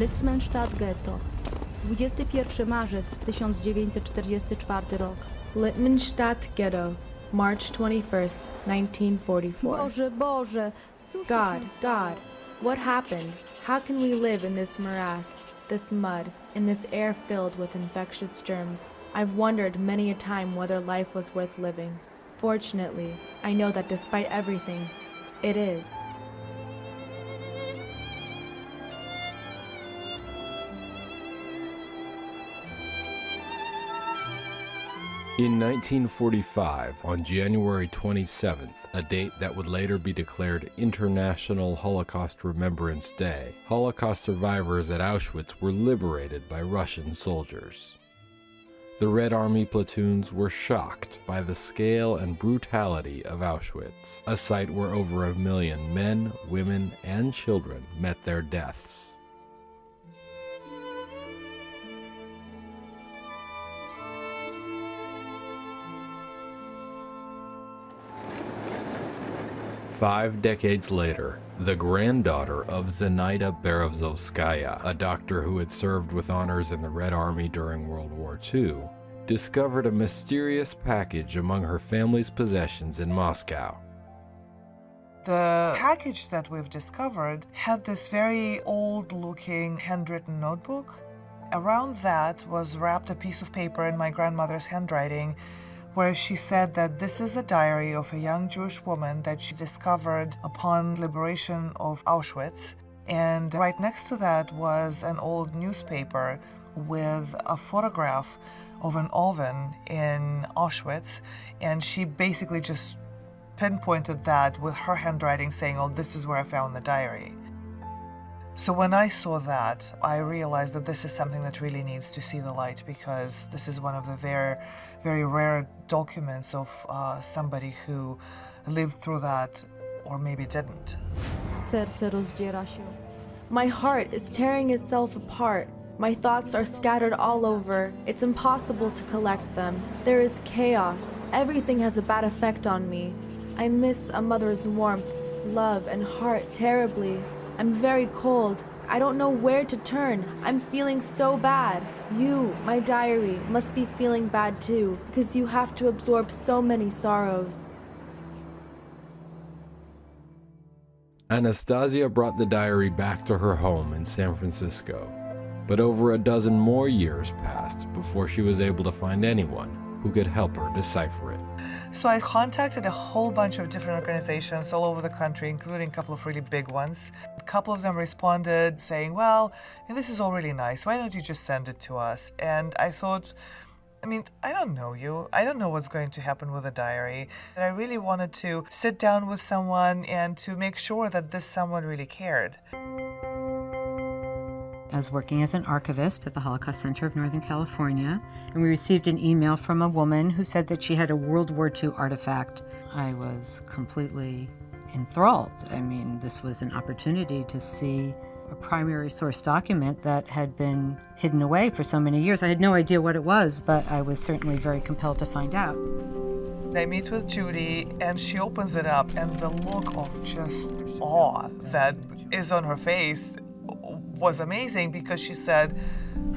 Litzmenstadt Ghetto. 21 marzec 1944 rok. Lippmanstadt Ghetto, March 21st, 1944. Boże, cóż to God, się stało? God, what happened? How can we live in this morass, this mud, in this air filled with infectious germs? I've wondered many a time whether life was worth living. Fortunately, I know that despite everything, it is. In 1945, on January 27th, a date that would later be declared International Holocaust Remembrance Day, Holocaust survivors at Auschwitz were liberated by Russian soldiers. The Red Army platoons were shocked by the scale and brutality of Auschwitz, a site where over 1 million men, women, and children met their deaths. Five decades later, the granddaughter of Zenaida Berezovskaya, a doctor who had served with honors in the Red Army during World War II, discovered a mysterious package among her family's possessions in Moscow. The package that we've discovered had this very old-looking handwritten notebook. Around that was wrapped a piece of paper in my grandmother's handwriting, where she said that this is a diary of a young Jewish woman that she discovered upon liberation of Auschwitz. And right next to that was an old newspaper with a photograph of an oven in Auschwitz. And she basically just pinpointed that with her handwriting saying, oh, this is where I found the diary. So when I saw that, I realized that this is something that really needs to see the light, because this is one of the very, very rare documents of somebody who lived through that, or maybe didn't. Serce rozdziera się. My heart is tearing itself apart. My thoughts are scattered all over. It's impossible to collect them. There is chaos. Everything has a bad effect on me. I miss a mother's warmth, love, and heart terribly. I'm very cold. I don't know where to turn. I'm feeling so bad. You, my diary, must be feeling bad too, because you have to absorb so many sorrows. Anastasia brought the diary back to her home in San Francisco, but over a dozen more years passed before she was able to find anyone who could help her decipher it. So I contacted a whole bunch of different organizations all over the country, including a couple of really big ones. A couple of them responded saying, well, this is all really nice. Why don't you just send it to us? And I thought, I don't know you. I don't know what's going to happen with a diary. And I really wanted to sit down with someone and to make sure that this someone really cared. I was working as an archivist at the Holocaust Center of Northern California, and we received an email from a woman who said that she had a World War II artifact. I was completely enthralled. This was an opportunity to see a primary source document that had been hidden away for so many years. I had no idea what it was, but I was certainly very compelled to find out. I meet with Judy, and she opens it up, and the look of just awe that is on her face was amazing, because she said,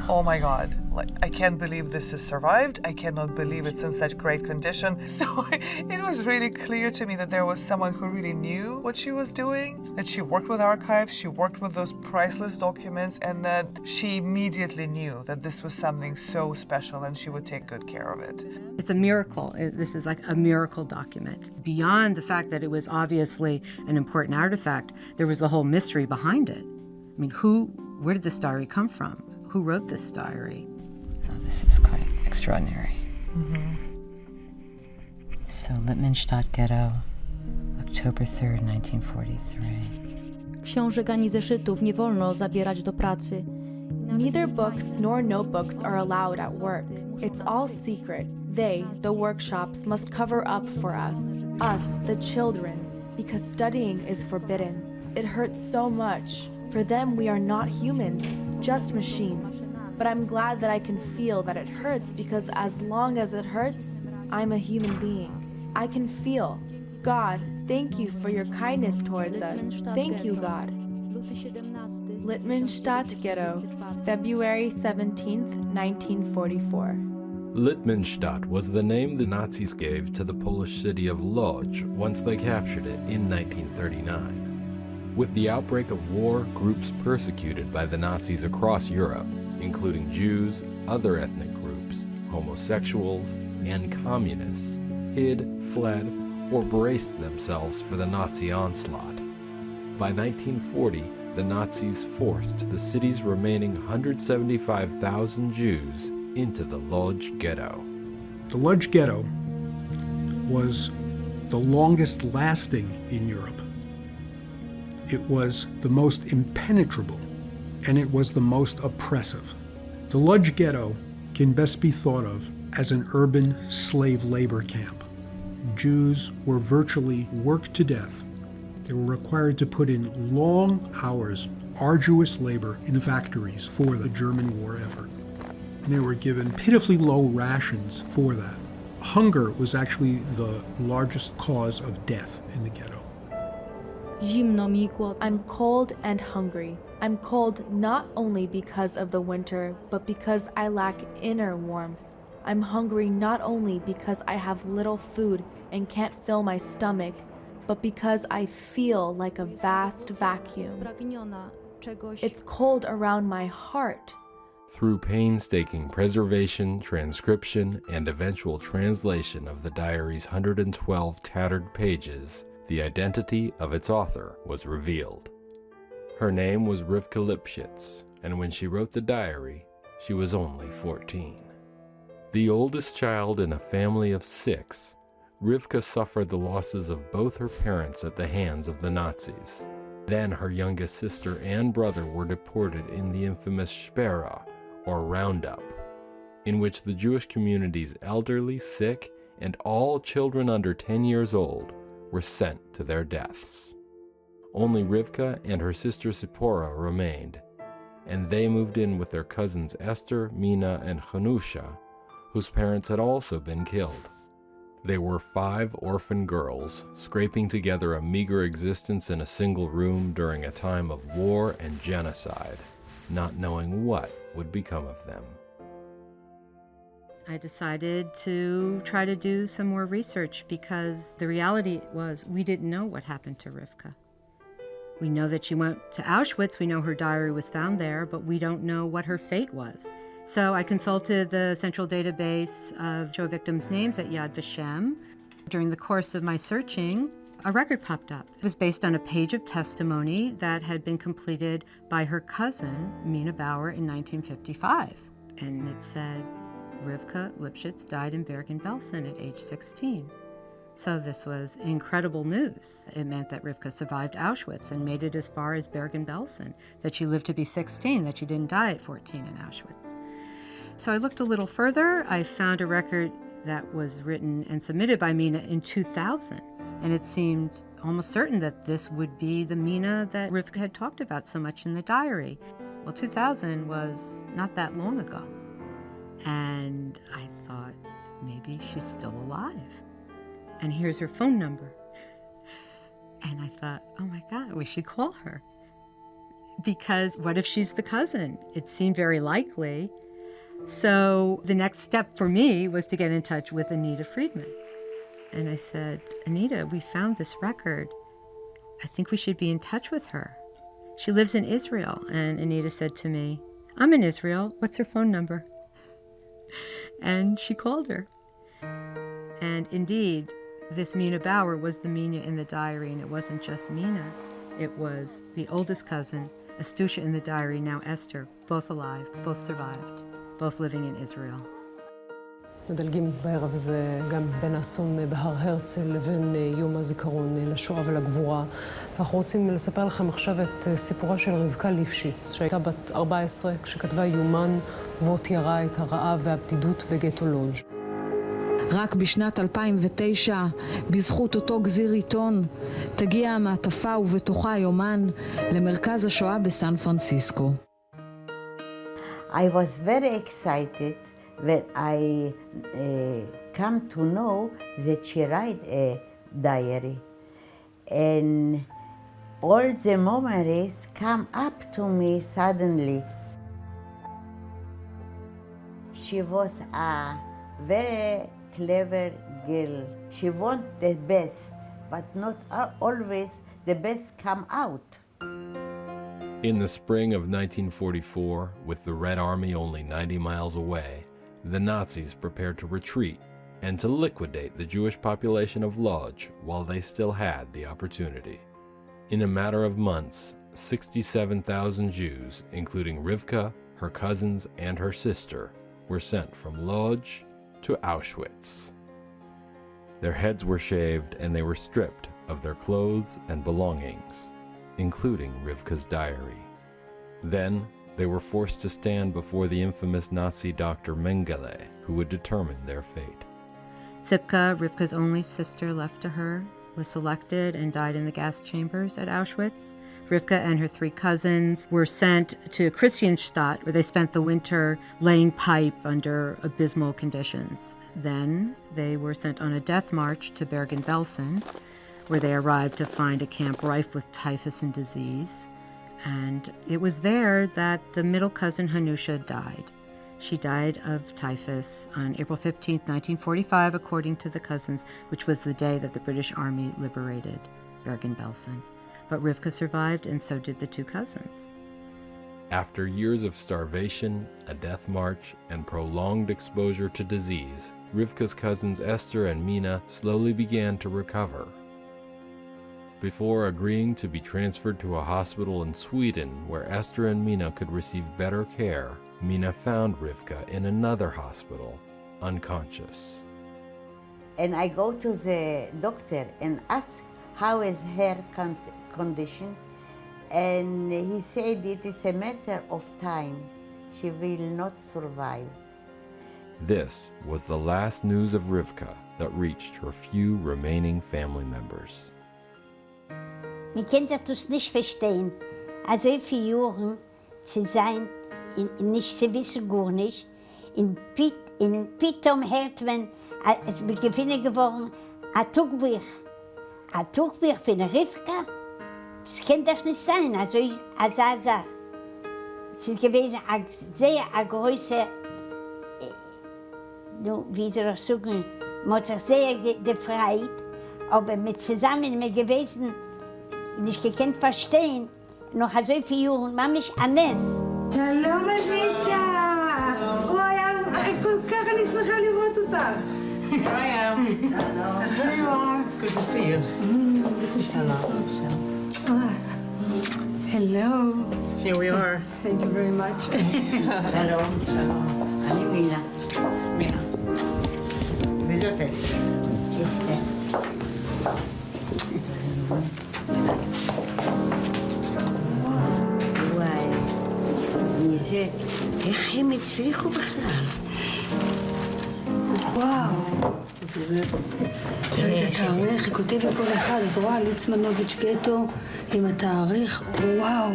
oh my God, I can't believe this has survived. I cannot believe it's in such great condition. So it was really clear to me that there was someone who really knew what she was doing, that she worked with archives, she worked with those priceless documents, and that she immediately knew that this was something so special and she would take good care of it. It's a miracle. This is like a miracle document. Beyond the fact that it was obviously an important artifact, there was the whole mystery behind it. Where did this diary come from? Who wrote this diary? Oh, this is quite extraordinary. Mm-hmm. So, Lippmanstadt Ghetto, October 3rd, 1943. Książek ani zeszytów nie wolno zabierać do pracy. Neither books nor notebooks are allowed at work. It's all secret. They, the workshops, must cover up for us, the children, because studying is forbidden. It hurts so much. For them, we are not humans, just machines. But I'm glad that I can feel that it hurts, because as long as it hurts, I'm a human being. I can feel. God, thank you for your kindness towards us. Thank you, God. Lippmannstadt Ghetto, February 17th, 1944. Lippmannstadt was the name the Nazis gave to the Polish city of Lodz once they captured it in 1939. With the outbreak of war, groups persecuted by the Nazis across Europe, including Jews, other ethnic groups, homosexuals, and communists, hid, fled, or braced themselves for the Nazi onslaught. By 1940, the Nazis forced the city's remaining 175,000 Jews into the Lodz Ghetto. The Lodz Ghetto was the longest lasting in Europe. It was the most impenetrable, and it was the most oppressive. The Lodz Ghetto can best be thought of as an urban slave labor camp. Jews were virtually worked to death. They were required to put in long hours, arduous labor in factories for the German war effort. And they were given pitifully low rations for that. Hunger was actually the largest cause of death in the ghetto. Zimno mi głodno. I'm cold and hungry. I'm cold not only because of the winter, but because I lack inner warmth. I'm hungry not only because I have little food and can't fill my stomach, but because I feel like a vast vacuum. Spragniona czegoś. It's cold around my heart. Through painstaking preservation, transcription, and eventual translation of the diary's 112 tattered pages, the identity of its author was revealed. Her name was Revka Lippšic, and when she wrote the diary, she was only 14. The oldest child in a family of 6, Rivka suffered the losses of both her parents at the hands of the Nazis. Then her youngest sister and brother were deported in the infamous Sperra, or Roundup, in which the Jewish community's elderly, sick, and all children under 10 years old were sent to their deaths. Only Rivka and her sister Sipora remained, and they moved in with their cousins Esther, Mina, and Hanusha, whose parents had also been killed. They were 5 orphan girls, scraping together a meager existence in a single room during a time of war and genocide, not knowing what would become of them. I decided to try to do some more research because the reality was we didn't know what happened to Rivka. We know that she went to Auschwitz, we know her diary was found there, but we don't know what her fate was. So I consulted the central database of Shoah victims' names at Yad Vashem. During the course of my searching, a record popped up. It was based on a page of testimony that had been completed by her cousin, Mina Bauer, in 1955. And it said, Rivka Lippšic died in Bergen-Belsen at age 16. So this was incredible news. It meant that Rivka survived Auschwitz and made it as far as Bergen-Belsen, that she lived to be 16, that she didn't die at 14 in Auschwitz. So I looked a little further. I found a record that was written and submitted by Mina in 2000. And it seemed almost certain that this would be the Mina that Rivka had talked about so much in the diary. Well, 2000 was not that long ago. And I thought, maybe she's still alive. And here's her phone number. And I thought, oh my God, we should call her. Because what if she's the cousin? It seemed very likely. So the next step for me was to get in touch with Anita Friedman. And I said, Anita, we found this record. I think we should be in touch with her. She lives in Israel. And Anita said to me, I'm in Israel. What's her phone number? And she called her. And indeed, this Mina Bauer was the Mina in the diary, and it wasn't just Mina. It was the oldest cousin, Astusha in the diary, now Esther, both alive, both survived, both living in Israel. מדלגים בערב הזה גם בין האסון בהר הרצל לבין יום הזיכרון לשואה ולגבורה. אנחנו רוצים לספר לכם עכשיו את סיפורה של רבקה ליפשיץ, שהייתה בת 14 כשכתבה יומן ובו תיארה את הרעב והבדידות בגטו לודז. רק בשנת 2009, בזכות אותו גזיר עיתון, תגיע המעטפה ובתוכה היומן למרכז השואה בסן פרנסיסקו. I was very excited when I come to know that she write a diary. And all the memories come up to me suddenly. She was a very clever girl. She wanted the best, but not always the best come out. In the spring of 1944, with the Red Army only 90 miles away, the Nazis prepared to retreat and to liquidate the Jewish population of Lodz while they still had the opportunity. In a matter of months, 67,000 Jews, including Rivka, her cousins, and her sister, were sent from Lodz to Auschwitz. Their heads were shaved and they were stripped of their clothes and belongings, including Rivka's diary. Then they were forced to stand before the infamous Nazi doctor Mengele, who would determine their fate. Zipka, Rivka's only sister left to her, was selected and died in the gas chambers at Auschwitz. Rivka and her 3 cousins were sent to Christianstadt, where they spent the winter laying pipe under abysmal conditions. Then they were sent on a death march to Bergen-Belsen, where they arrived to find a camp rife with typhus and disease. And it was there that the middle cousin Hanusha died. She died of typhus on April 15, 1945, according to the cousins, which was the day that the British Army liberated Bergen-Belsen. But Rivka survived, and so did the 2 cousins. After years of starvation, a death march, and prolonged exposure to disease, Rivka's cousins Esther and Mina slowly began to recover. Before agreeing to be transferred to a hospital in Sweden where Esther and Mina could receive better care, Mina found Rivka in another hospital, unconscious. And I go to the doctor and ask how is her condition, and he said it is a matter of time. She will not survive. This was the last news of Rivka that reached her few remaining family members. Man kann das nicht verstehen. Also viele Jahre zu sein, nicht zu wissen, gar nicht. In Pitom hört man, es bin gefunden geworden, ein Tuchbuch. Ein Tuchbuch für eine Rivka? Das kann doch nicht sein. Also, es ist gewesen eine sehr große, wie soll ich sagen, man hat sich sehr gefreut, aber mit zusammen mit gewesen, nicht gekannt verstehen, noch so viele Jahre, Mama ist Anes. שלום אביטה! וואי, כל כך אני שמחה לראות אותך. Here I am. Here you are. Good to see you. Good to see you. Hello. Here we are. Thank you very much. Hello. אני מינה. Mina. וזאת אסתר. אסתר. וואי, זה, איך הם הצליחו בכלל? וואו. תראי את התאריך, היא כותבת כל אחד, את רואה ליצמנוביץ' גטו עם התאריך, וואו.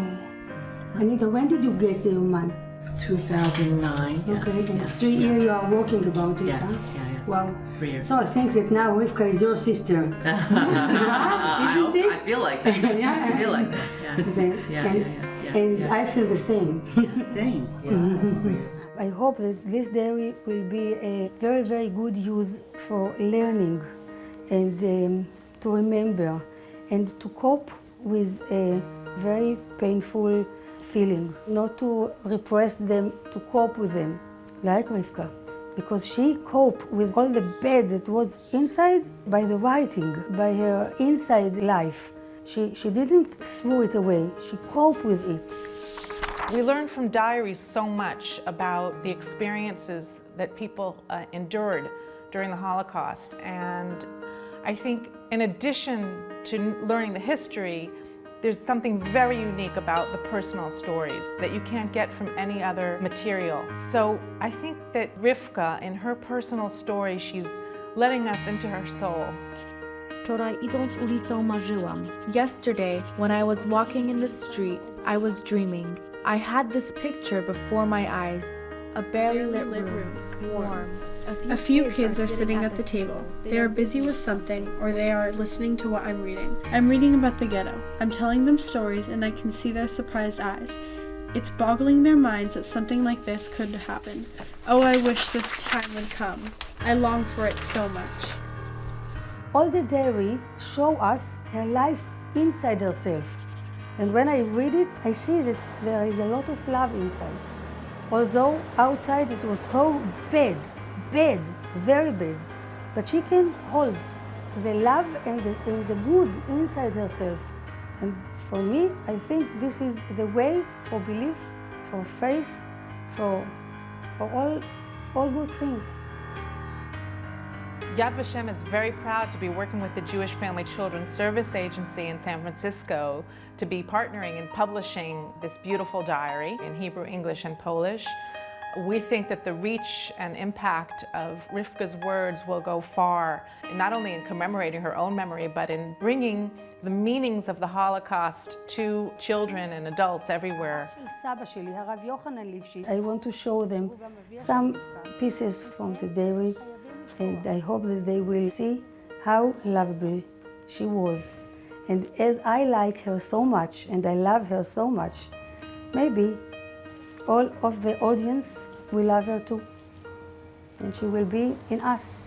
Anita, when did you get the Yoman? 2009. Yeah. Okay, yeah. 3 years you are working about it, Yeah, huh? yeah. Wow. 3 years. So I think that now Rivka is your sister. I feel like that. Yeah. I feel like that. Yeah. And I feel the same. Same. Yeah. I hope that this diary will be a very, very good use for learning and to remember and to cope with a very painful feeling, not to repress them, to cope with them, like Rivka, because she coped with all the bad that was inside by the writing, by her inside life. She didn't throw it away, she coped with it. We learn from diaries so much about the experiences that people endured during the Holocaust. And I think in addition to learning the history, there's something very unique about the personal stories that you can't get from any other material. So I think that Rivka, in her personal story, she's letting us into her soul. Wczoraj idąc ulicą marzyłam. Yesterday, when I was walking in the street, I was dreaming. I had this picture before my eyes, a barely lit room, warm, A few kids are sitting at the table. They are busy with something, or they are listening to what I'm reading. I'm reading about the ghetto. I'm telling them stories, and I can see their surprised eyes. It's boggling their minds that something like this could happen. Oh, I wish this time would come. I long for it so much. All the diary show us her life inside herself. And when I read it, I see that there is a lot of love inside. Although outside it was so bad, very bad. But she can hold the love and the good inside herself. And for me, I think this is the way for belief, for faith, for all good things. Yad Vashem is very proud to be working with the Jewish Family Children's Service Agency in San Francisco to be partnering and publishing this beautiful diary in Hebrew, English, and Polish. We think that the reach and impact of Rivka's words will go far, not only in commemorating her own memory, but in bringing the meanings of the Holocaust to children and adults everywhere. I want to show them some pieces from the diary, and I hope that they will see how lovable she was. And as I like her so much, and I love her so much, maybe all of the audience will love her too. And she will be in us.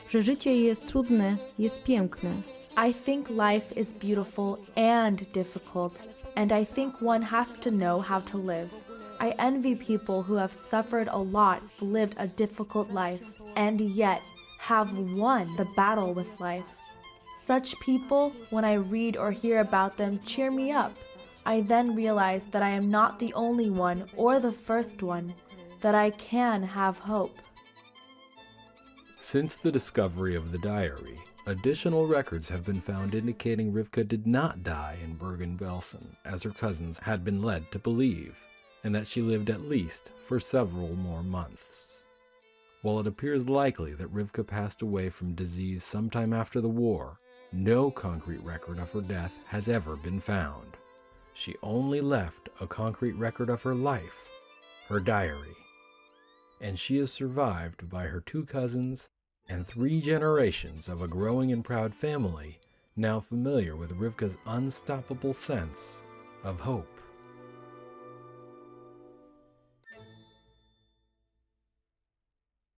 Że życie jest trudne, jest piękne. I think life is beautiful and difficult, and I think one has to know how to live. I envy people who have suffered a lot, lived a difficult life, and yet have won the battle with life. Such people, when I read or hear about them, cheer me up. I then realize that I am not the only one or the first one, that I can have hope. Since the discovery of the diary, additional records have been found indicating Rivka did not die in Bergen-Belsen, as her cousins had been led to believe, and that she lived at least for several more months. While it appears likely that Rivka passed away from disease sometime after the war, no concrete record of her death has ever been found. She only left a concrete record of her life, her diary, and she is survived by her 2 cousins and 3 generations of a growing and proud family now familiar with Rivka's unstoppable sense of hope.